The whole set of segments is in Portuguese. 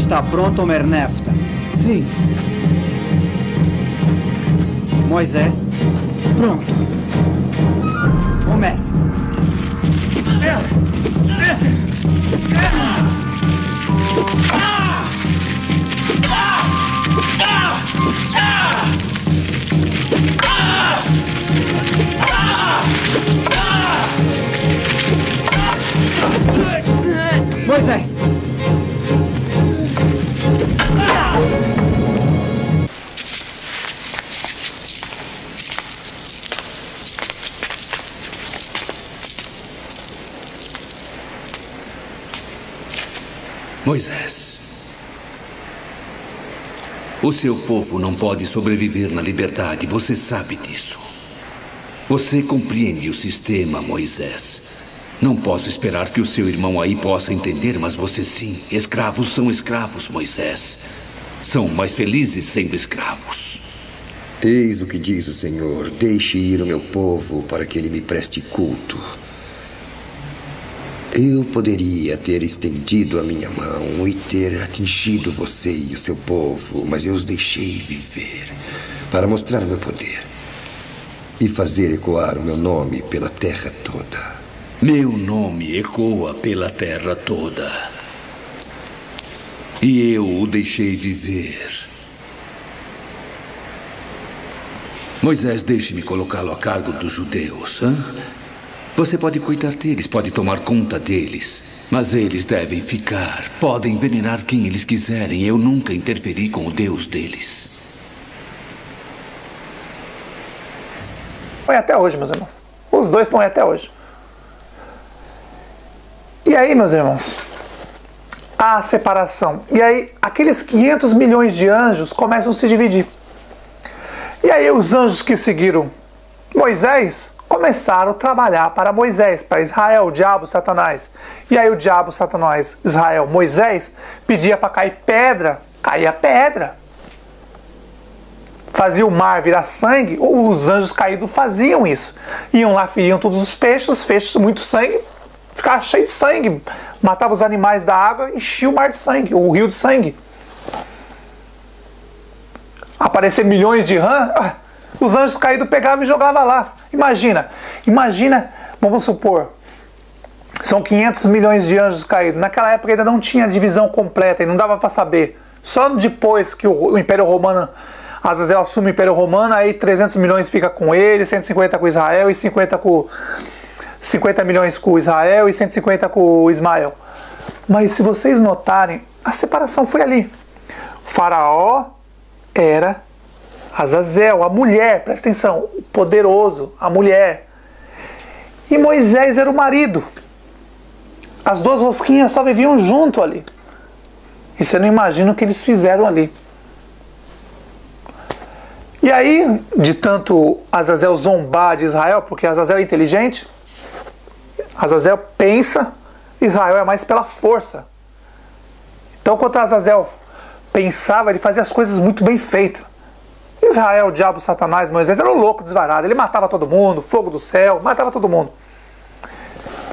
Está pronto, Mernefta? Sim. Moisés? Pronto. Comece. Moisés! Moisés, o seu povo não pode sobreviver na liberdade, você sabe disso. Você compreende o sistema, Moisés. Não posso esperar que o seu irmão aí possa entender, mas você sim. Escravos são escravos, Moisés. São mais felizes sendo escravos. Eis o que diz o Senhor: deixe ir o meu povo para que ele me preste culto. Eu poderia ter estendido a minha mão e ter atingido você e o seu povo, mas eu os deixei viver para mostrar o meu poder e fazer ecoar o meu nome pela terra toda. Meu nome ecoa pela terra toda. E eu o deixei viver. Moisés, deixe-me colocá-lo a cargo dos judeus, hã? Você pode cuidar deles, pode tomar conta deles. Mas eles devem ficar. Podem envenenar quem eles quiserem. Eu nunca interferi com o Deus deles. Foi até hoje, meus irmãos. Os dois estão aí até hoje. E aí, meus irmãos, a separação. E aí, aqueles 500 milhões de anjos começam a se dividir. E aí, os anjos que seguiram Moisés começaram a trabalhar para Moisés, para Israel, o diabo, Satanás. E aí, o diabo, Satanás, Israel, Moisés, pedia para cair pedra, caía pedra. Fazia o mar virar sangue, os anjos caídos faziam isso. Iam lá, feriam todos os peixes, muito sangue, ficava cheio de sangue. Matava os animais da água, enchia o mar de sangue, o rio de sangue. Aparecer milhões de rãs, os anjos caídos pegavam e jogavam lá. Imagina, vamos supor, são 500 milhões de anjos caídos. Naquela época ainda não tinha divisão completa e não dava para saber. Só depois que o Império Romano, Azazel assume o Império Romano, aí 300 milhões fica com ele, 150 com Israel e 50 milhões com Israel e 150 com Ismael. Mas se vocês notarem, a separação foi ali. O faraó era Azazel, a mulher, presta atenção, o poderoso, a mulher. E Moisés era o marido. As duas rosquinhas só viviam junto ali. E você não imagina o que eles fizeram ali. E aí, de tanto Azazel zombar de Israel, porque Azazel é inteligente, Azazel pensa, Israel é mais pela força. Então, quando Azazel pensava, ele fazia as coisas muito bem feitas. Israel, o diabo, Satanás, Moisés era um louco desvarado. Ele matava todo mundo, fogo do céu, matava todo mundo.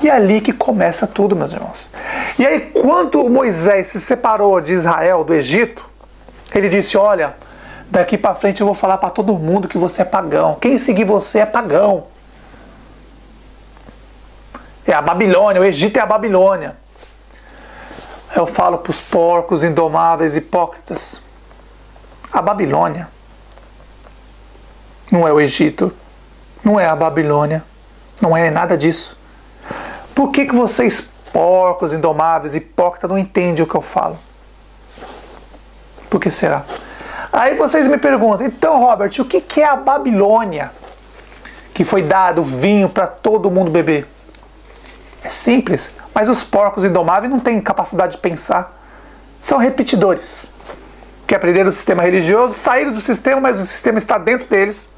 E é ali que começa tudo, meus irmãos. E aí, quando Moisés se separou de Israel, do Egito, ele disse: olha, daqui para frente eu vou falar para todo mundo que você é pagão. Quem seguir você é pagão. É a Babilônia, o Egito é a Babilônia. Eu falo para os porcos indomáveis, hipócritas. A Babilônia não é o Egito, não é a Babilônia, não é nada disso. Por que vocês, porcos indomáveis, hipócritas, não entendem o que eu falo? Por que será? Aí vocês me perguntam: então, Robert, o que é a Babilônia que foi dado vinho para todo mundo beber? É simples, mas os porcos indomáveis não têm capacidade de pensar. São repetidores, que aprenderam o sistema religioso, saíram do sistema, mas o sistema está dentro deles.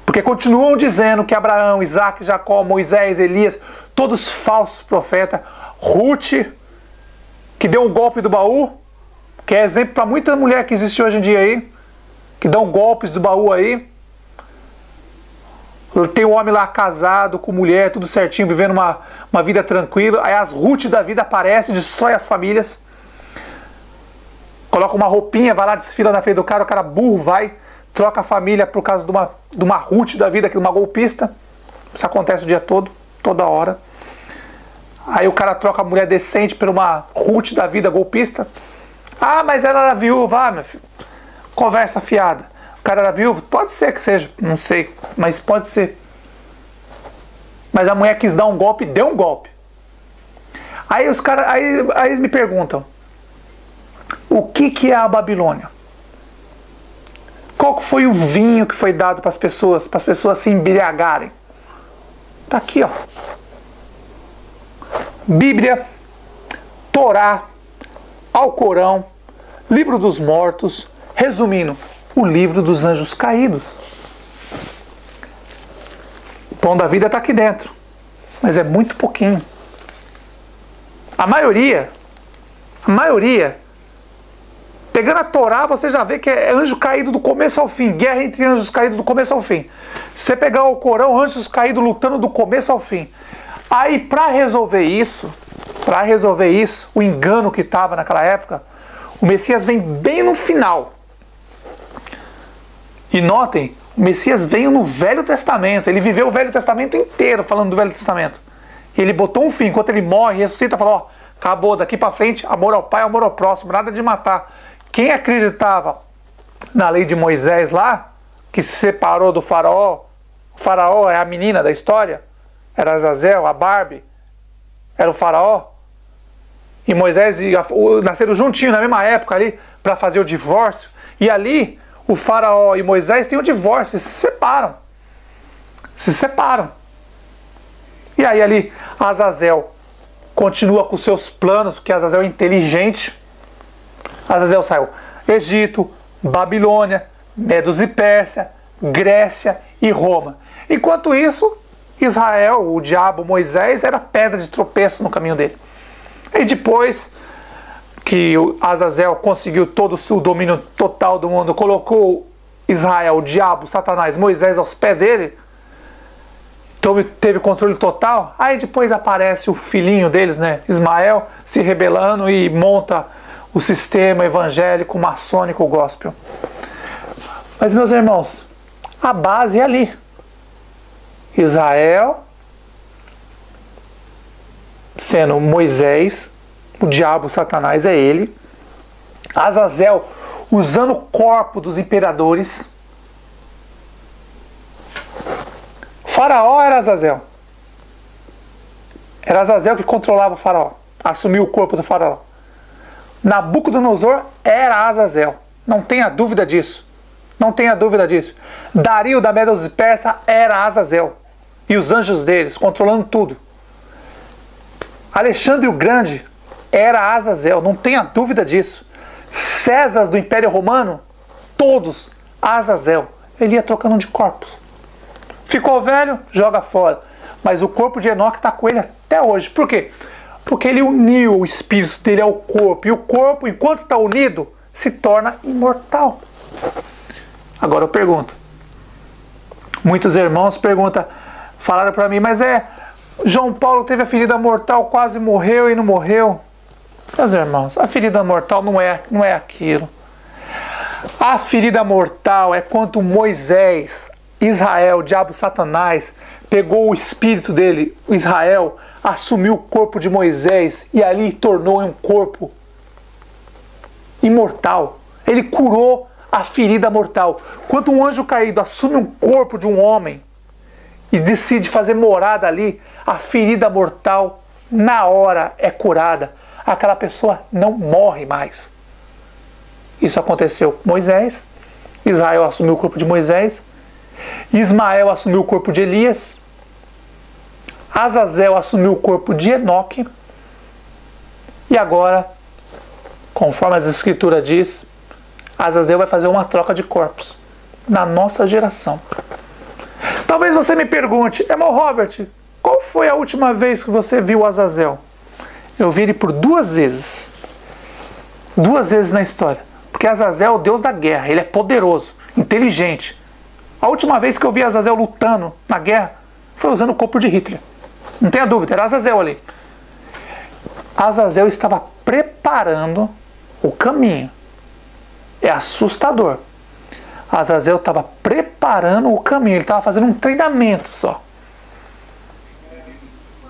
Porque continuam dizendo que Abraão, Isaac, Jacó, Moisés, Elias, todos falsos profetas, Ruth, que deu um golpe do baú, que é exemplo para muita mulher que existe hoje em dia aí, que dão golpes do baú aí. Tem um homem lá casado com mulher, tudo certinho, vivendo uma vida tranquila. Aí as Ruth da vida aparecem, destrói as famílias. coloca uma roupinha, vai lá, desfila na frente do cara, o cara burro vai, troca a família por causa de uma Ruth da vida, de uma golpista. Isso acontece o dia todo, toda hora. Aí o cara troca a mulher decente por uma Ruth da vida golpista. Ah, mas ela era viúva. Ah, meu filho, conversa fiada. O cara era viúvo? Pode ser que seja, não sei, mas pode ser. Mas a mulher quis dar um golpe, deu um golpe. Aí os caras, aí eles me perguntam, o que é a Babilônia? Qual foi o vinho que foi dado para as pessoas se embriagarem? Tá aqui, ó. Bíblia, Torá, Alcorão, Livro dos Mortos, resumindo, o Livro dos Anjos Caídos. O pão da vida está aqui dentro, mas é muito pouquinho. A maioria, pegando a Torá, você já vê que é anjo caído do começo ao fim, guerra entre anjos caídos do começo ao fim. Se você pegar o Corão, anjos caídos lutando do começo ao fim. Aí, para resolver isso, o engano que estava naquela época, o Messias vem bem no final. E notem, o Messias veio no Velho Testamento. Ele viveu o Velho Testamento inteiro falando do Velho Testamento. E ele botou um fim. Enquanto ele morre, ressuscita, falou, ó, acabou, daqui para frente, amor ao Pai, amor ao próximo, nada de matar. Quem acreditava na lei de Moisés lá, que se separou do faraó, o faraó é a menina da história, era Azazel, a Barbie, era o faraó, e Moisés nasceram juntinho na mesma época ali, para fazer o divórcio, e ali o faraó e Moisés têm o divórcio, se separam. E aí ali Azazel continua com seus planos, porque Azazel é inteligente. Azazel saiu Egito, Babilônia, Medos e Pérsia, Grécia e Roma. Enquanto isso, Israel, o diabo Moisés, era pedra de tropeço no caminho dele. E depois que Azazel conseguiu todo o domínio total do mundo, colocou Israel, o diabo, Satanás, Moisés aos pés dele, então teve controle total, aí depois aparece o filhinho deles, né, Ismael, se rebelando e monta o sistema evangélico, maçônico, gospel. Mas, meus irmãos, a base é ali. Israel sendo Moisés, o diabo, Satanás é ele. Azazel usando o corpo dos imperadores. Faraó era Azazel. Era Azazel que controlava o faraó, assumiu o corpo do faraó. Nabucodonosor era Azazel, não tenha dúvida disso. Não tenha dúvida disso. Dario da Medos e Pérsia era Azazel. E os anjos deles, controlando tudo. Alexandre o Grande era Azazel, não tenha dúvida disso. César do Império Romano, todos Azazel. Ele ia trocando de corpos. Ficou velho, joga fora. Mas o corpo de Enoque está com ele até hoje. Por quê? Porque ele uniu o espírito dele ao corpo. E o corpo, enquanto está unido, se torna imortal. Agora eu pergunto. Muitos irmãos perguntam, falaram para mim, mas João Paulo teve a ferida mortal, quase morreu e não morreu. Meus irmãos, a ferida mortal não é aquilo. A ferida mortal é quando Moisés, Israel, o diabo Satanás, pegou o espírito dele, Israel, assumiu o corpo de Moisés e ali tornou um corpo imortal. Ele curou a ferida mortal. Quando um anjo caído assume um corpo de um homem e decide fazer morada ali, a ferida mortal na hora é curada. Aquela pessoa não morre mais. Isso aconteceu com Moisés. Israel assumiu o corpo de Moisés. Ismael assumiu o corpo de Elias. Azazel assumiu o corpo de Enoque. E agora, conforme as escrituras diz, Azazel vai fazer uma troca de corpos na nossa geração. Talvez você me pergunte, irmão Robert, qual foi a última vez que você viu Azazel? Eu vi ele por 2 vezes. 2 vezes na história. Porque Azazel é o deus da guerra, ele é poderoso, inteligente. A última vez que eu vi Azazel lutando na guerra foi usando o corpo de Hitler. Não tenha dúvida, era Azazel ali. Azazel estava preparando o caminho É assustador. Azazel estava preparando o caminho, ele estava fazendo um treinamento só.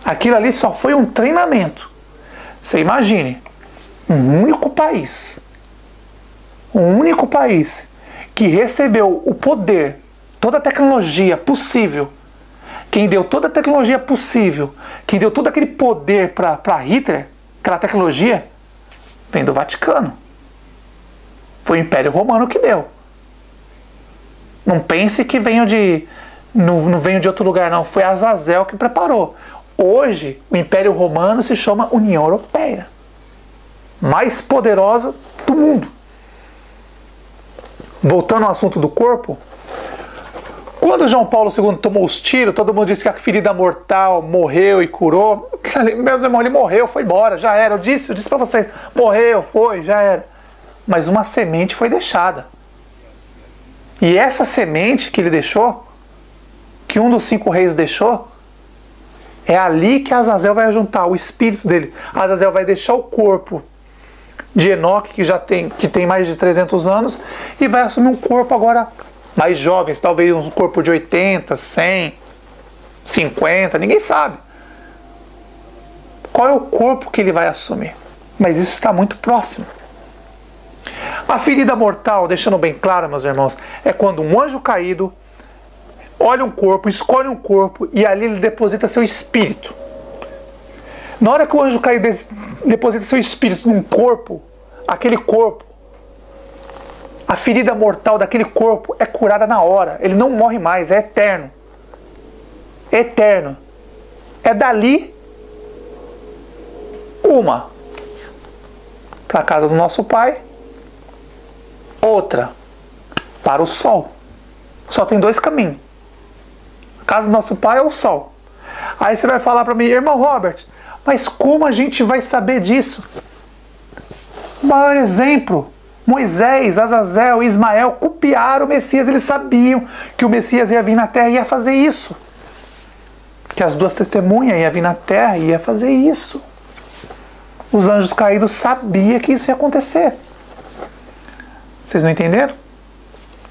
Aquilo ali só foi um treinamento. Você imagine, um único país que recebeu o poder, toda a tecnologia possível, quem deu toda a tecnologia possível, quem deu todo aquele poder para Hitler, aquela tecnologia, vem do Vaticano. Foi o Império Romano que deu. Não pense que não veio de outro lugar, não. Foi Azazel que preparou. Hoje, o Império Romano se chama União Europeia. Mais poderosa do mundo. Voltando ao assunto do corpo, quando João Paulo II tomou os tiros, todo mundo disse que a ferida mortal morreu e curou. Meus irmãos, ele morreu, foi embora, já era. Eu disse para vocês, morreu, foi, já era. Mas uma semente foi deixada. E essa semente que ele deixou, que um dos 5 reis deixou, é ali que Azazel vai juntar o espírito dele. Azazel vai deixar o corpo de Enoque, que tem mais de 300 anos, e vai assumir um corpo agora mais jovem, talvez um corpo de 80, 100, 50, ninguém sabe. Qual é o corpo que ele vai assumir? Mas isso está muito próximo. A ferida mortal, deixando bem claro, meus irmãos, é quando um anjo caído olha um corpo, escolhe um corpo e ali ele deposita seu espírito. Na hora que o anjo caído deposita seu espírito num corpo, aquele corpo, a ferida mortal daquele corpo é curada na hora. Ele não morre mais, é eterno. Eterno. É dali uma para a casa do nosso Pai, outra para o sol. Só tem 2 caminhos. A casa do nosso Pai é o sol. Aí você vai falar para mim, irmão Robert, mas como a gente vai saber disso? O maior exemplo, Moisés, Azazel e Ismael copiaram o Messias. Eles sabiam que o Messias ia vir na terra e ia fazer isso. Que as 2 testemunhas iam vir na terra e ia fazer isso. Os anjos caídos sabiam que isso ia acontecer. Vocês não entenderam?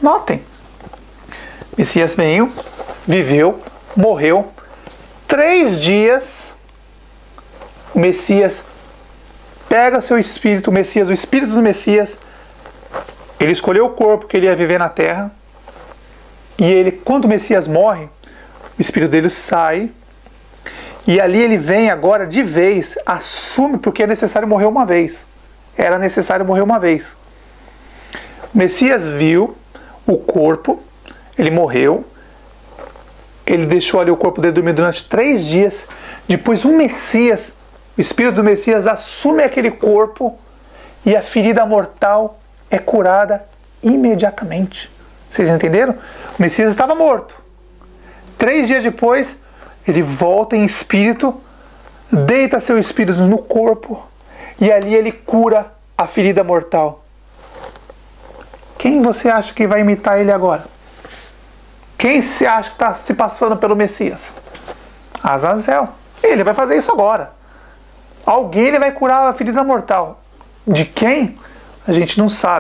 Notem. Messias veio, viveu, morreu. 3 dias, o Messias pega seu espírito, o espírito do Messias, ele escolheu o corpo que ele ia viver na terra, e ele, quando o Messias morre, o espírito dele sai, e ali ele vem agora de vez, assume, porque é necessário morrer uma vez. Era necessário morrer uma vez. O Messias viu o corpo, ele morreu, ele deixou ali o corpo dele dormir durante 3 dias, depois o Messias, o espírito do Messias assume aquele corpo e a ferida mortal é curada imediatamente. Vocês entenderam? O Messias estava morto. 3 dias depois, ele volta em espírito, deita seu espírito no corpo e ali ele cura a ferida mortal. Quem você acha que vai imitar ele agora? Quem se acha que está se passando pelo Messias? Azazel. Ele vai fazer isso agora. Alguém ele vai curar a ferida mortal. De quem? A gente não sabe.